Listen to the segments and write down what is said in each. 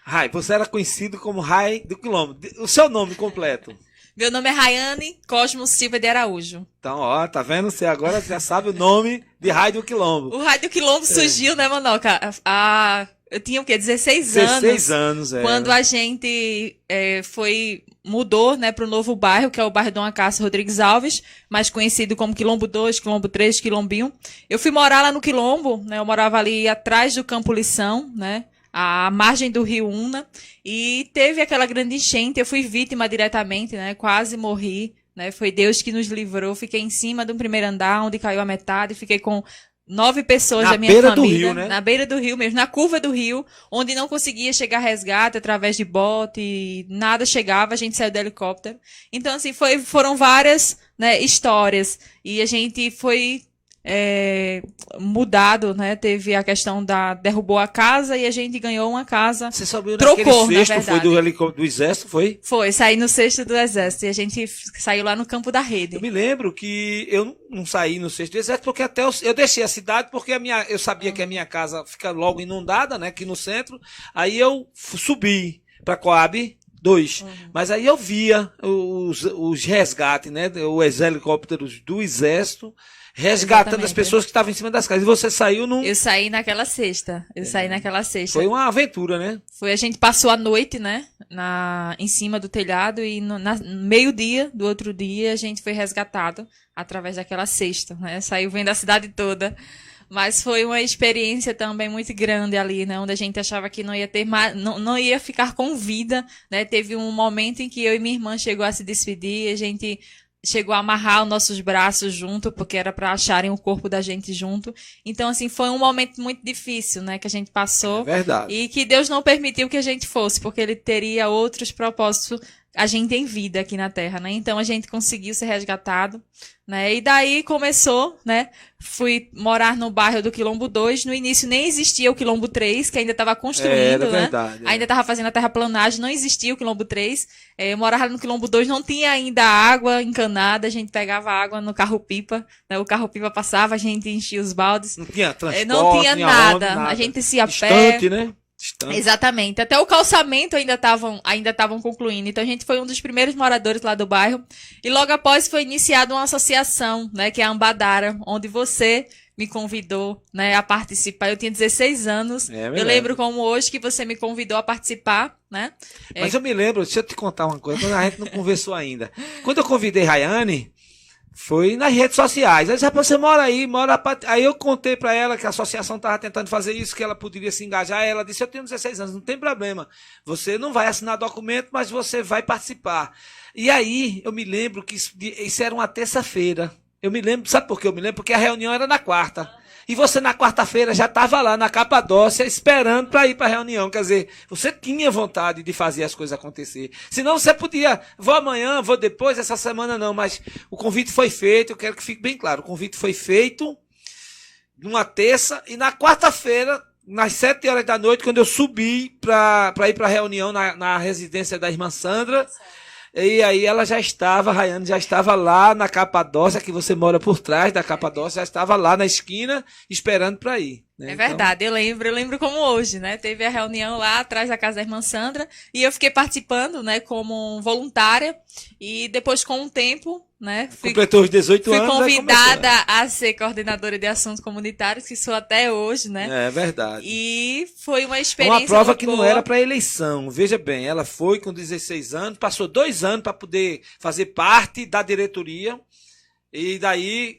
Rai, você era conhecido como Rai do Quilombo. O seu nome completo? Meu nome é Raiane Cosmo Silva de Araújo. Então, ó, tá vendo? Você agora já sabe o nome de Rai do Quilombo. O Rai do Quilombo surgiu, né, Manoca? Eu tinha o quê? 16 anos. 16 anos, é. Quando a gente mudou, né, para o novo bairro, que é o bairro Dom Acácio Rodrigues Alves, mais conhecido como Quilombo 2, Quilombo 3, Quilombinho. Eu fui morar lá no Quilombo, né, eu morava ali atrás do Campo Lição, né, à margem do Rio Una, e teve aquela grande enchente, eu fui vítima diretamente, né, quase morri, né, foi Deus que nos livrou, fiquei em cima do primeiro andar, onde caiu a metade, fiquei com 9 pessoas da minha família. Na beira do rio, né? Na beira do rio mesmo, na curva do rio, onde não conseguia chegar resgate através de bote, nada chegava, a gente saiu do helicóptero. Então, assim, foram várias, né, histórias. E a gente foi mudado, né? Teve a questão derrubou a casa e a gente ganhou uma casa. Você subiu trocou, naquele cesto, foi do helicóptero do Exército, foi? Foi, saí no cesto do Exército e a gente saiu lá no Campo da Rede. Eu me lembro que eu não saí no cesto do Exército porque até eu deixei a cidade porque eu sabia que a minha casa fica logo inundada, né? Aqui no centro. Aí eu subi para Coab 2. Mas aí eu via os resgates, né? Os helicópteros do Exército resgatando as pessoas que estavam em cima das casas. E você saiu num... Eu saí naquela sexta. Foi uma aventura, né? A gente passou a noite, né? Em cima do telhado e no meio-dia do outro dia a gente foi resgatado através daquela cesta, né? Saiu vendo a cidade toda. Mas foi uma experiência também muito grande ali, né? Onde a gente achava que não ia ter não ia ficar com vida, né? Teve um momento em que eu e minha irmã chegou a se despedir, a gente chegou a amarrar os nossos braços junto, porque era para acharem o corpo da gente junto. Então, assim, foi um momento muito difícil, né, que a gente passou. É verdade. E que Deus não permitiu que a gente fosse, porque Ele teria outros propósitos, a gente em vida aqui na Terra, né? Então, a gente conseguiu ser resgatado, né? E daí começou, né? Fui morar no bairro do Quilombo 2. No início nem existia o Quilombo 3, que ainda estava construindo, né? Verdade, ainda estava fazendo a terraplanagem, não existia o Quilombo 3. Eu morava no Quilombo 2, não tinha ainda água encanada, a gente pegava água no carro-pipa, né? O carro-pipa passava, a gente enchia os baldes. Não tinha transporte, não tinha nada. A gente se ia a pé. Distante, né? Distante. Exatamente. Até o calçamento ainda estavam concluindo. Então a gente foi um dos primeiros moradores lá do bairro. E logo após foi iniciada uma associação, né, que é a Ambadara, onde você me convidou, né, a participar. Eu tinha 16 anos. Eu lembro como hoje que você me convidou a participar, né? Mas eu me lembro, deixa eu te contar uma coisa, quando a gente não conversou ainda. Quando eu convidei Raiane, foi nas redes sociais. Aí disse, você mora aí, Aí eu contei para ela que a associação estava tentando fazer isso, que ela poderia se engajar. Ela disse, eu tenho 16 anos, não tem problema. Você não vai assinar documento, mas você vai participar. E aí, eu me lembro que isso era uma terça-feira. Eu me lembro, sabe por que eu me lembro? Porque a reunião era na quarta. E você na quarta-feira já estava lá na Capadócia esperando para ir para a reunião. Quer dizer, você tinha vontade de fazer as coisas acontecer. Senão você podia, vou amanhã, vou depois, essa semana não. Mas o convite foi feito, eu quero que fique bem claro. O convite foi feito numa terça e na quarta-feira, nas 7 horas da noite, quando eu subi para ir para a reunião na residência da irmã Sandra. E aí Raiane já estava lá na Capadócia, que você mora por trás da Capadócia, já estava lá na esquina esperando para ir. Né? É verdade, eu lembro como hoje, né? Teve a reunião lá atrás da casa da irmã Sandra e eu fiquei participando, né, como voluntária e depois com o tempo, né, completou os 18 anos. Fui convidada a ser coordenadora de assuntos comunitários, que sou até hoje, né? É verdade. E foi uma experiência uma prova que boa. Não era para eleição. Veja bem, ela foi com 16 anos, passou 2 anos para poder fazer parte da diretoria e daí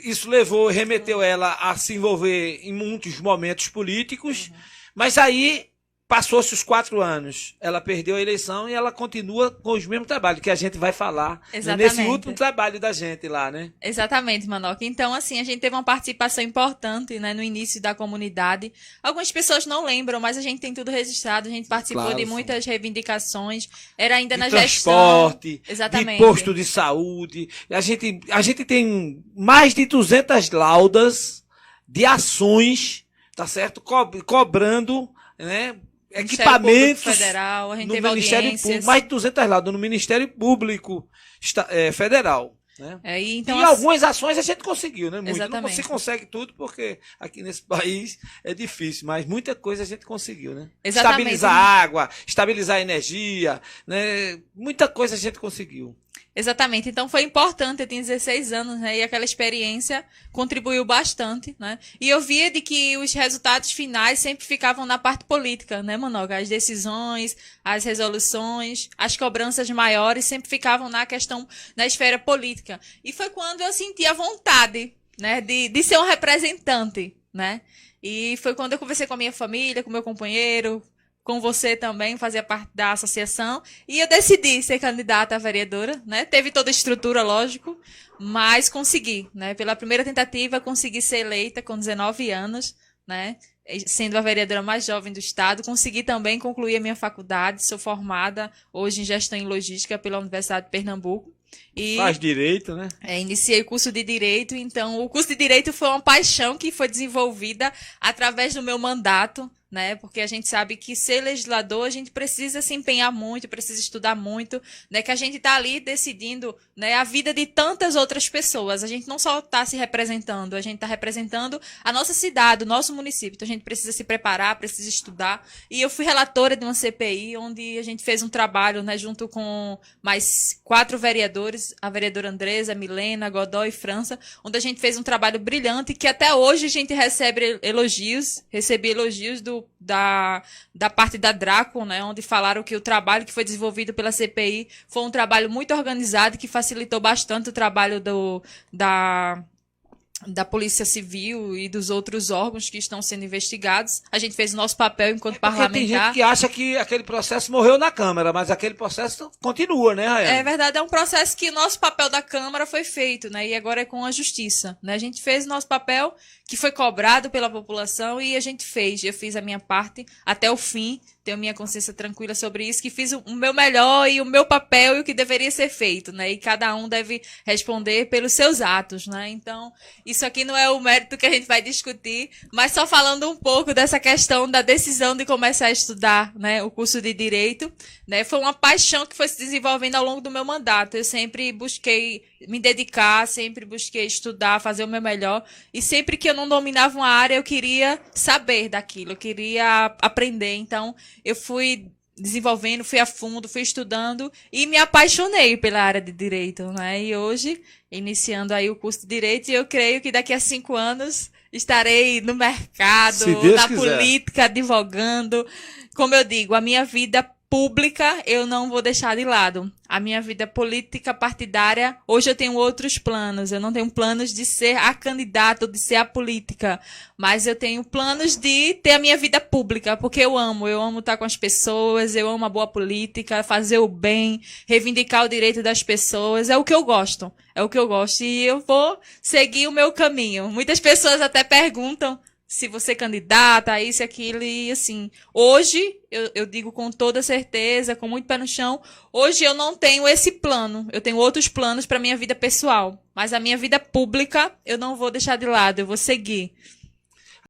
isso remeteu ela a se envolver em muitos momentos políticos, mas aí passou-se os 4 anos, ela perdeu a eleição e ela continua com os mesmos trabalhos, que a gente vai falar nesse último trabalho da gente lá, né? Exatamente, Manoca. Então, assim, a gente teve uma participação importante, né, no início da comunidade. Algumas pessoas não lembram, mas a gente tem tudo registrado, a gente participou de muitas reivindicações, era ainda de na transporte, gestão. De posto de saúde. A gente tem mais de 200 laudas de ações, tá certo? Cobrando, né? Equipamentos Federal, a gente no teve Ministério audiências. Público, mais de 200 laudas no Ministério Público Federal. Né? Então, e algumas ações a gente conseguiu, né? Muito. Exatamente. Não se consegue tudo, porque aqui nesse país é difícil, mas muita coisa a gente conseguiu, né? Exatamente. Estabilizar a água, estabilizar a energia, né? Muita coisa a gente conseguiu. Exatamente, então foi importante, eu tinha 16 anos, né, e aquela experiência contribuiu bastante, né, e eu via de que os resultados finais sempre ficavam na parte política, né, Manoga, as decisões, as resoluções, as cobranças maiores sempre ficavam na questão, na esfera política, e foi quando eu senti a vontade, né, de ser um representante, né, e foi quando eu conversei com a minha família, com meu companheiro, com você também, fazia parte da associação, e eu decidi ser candidata a vereadora, né? Teve toda a estrutura, lógico, mas consegui, né? Pela primeira tentativa, consegui ser eleita com 19 anos, né? Sendo a vereadora mais jovem do estado. Consegui também concluir a minha faculdade, sou formada hoje em gestão em logística pela Universidade de Pernambuco. E faz direito, né? Iniciei o curso de Direito, então o curso de Direito foi uma paixão que foi desenvolvida através do meu mandato, né? Porque a gente sabe que ser legislador, a gente precisa se empenhar muito, precisa estudar muito, né? Que a gente está ali decidindo, né, a vida de tantas outras pessoas. A gente não só está se representando, a gente está representando a nossa cidade, o nosso município. Então a gente precisa se preparar, precisa estudar. E eu fui relatora de uma CPI, onde a gente fez um trabalho, né, junto com mais 4 vereadores, a vereadora Andresa, Milena, Godoy e França, onde a gente fez um trabalho brilhante que até hoje a gente recebe elogios, recebi elogios da parte da Draco, né, onde falaram que o trabalho que foi desenvolvido pela CPI foi um trabalho muito organizado que facilitou bastante o trabalho da Polícia Civil e dos outros órgãos que estão sendo investigados. A gente fez o nosso papel enquanto parlamentar. Tem gente que acha que aquele processo morreu na Câmara, mas aquele processo continua, né, Rayane? É verdade, é um processo que o nosso papel da Câmara foi feito, né? E agora é com a Justiça, né? A gente fez o nosso papel, que foi cobrado pela população, e a gente fez. Eu fiz a minha parte até o fim, tenho minha consciência tranquila sobre isso, que fiz o meu melhor e o meu papel e o que deveria ser feito, né? E cada um deve responder pelos seus atos, né? Então, isso aqui não é o mérito que a gente vai discutir, mas só falando um pouco dessa questão da decisão de começar a estudar, né, o curso de Direito, né? Foi uma paixão que foi se desenvolvendo ao longo do meu mandato. Eu sempre busquei me dedicar, sempre busquei estudar, fazer o meu melhor, e sempre que eu não dominava uma área, eu queria saber daquilo, eu queria aprender. Então, eu fui desenvolvendo, fui a fundo, fui estudando e me apaixonei pela área de Direito, né? E hoje, iniciando aí o curso de Direito, eu creio que daqui a 5 anos estarei no mercado, na política, advogando. Como eu digo, a minha vida pública eu não vou deixar de lado. A minha vida política partidária, hoje eu tenho outros planos. Eu não tenho planos de ser a candidata ou de ser a política, mas eu tenho planos de ter a minha vida pública, porque eu amo estar com as pessoas, eu amo a boa política, fazer o bem, reivindicar o direito das pessoas, é o que eu gosto. É o que eu gosto e eu vou seguir o meu caminho. Muitas pessoas até perguntam se você candidata a isso e aquilo, e assim, hoje, eu digo com toda certeza, com muito pé no chão, hoje eu não tenho esse plano, eu tenho outros planos para minha vida pessoal, mas a minha vida pública eu não vou deixar de lado, eu vou seguir.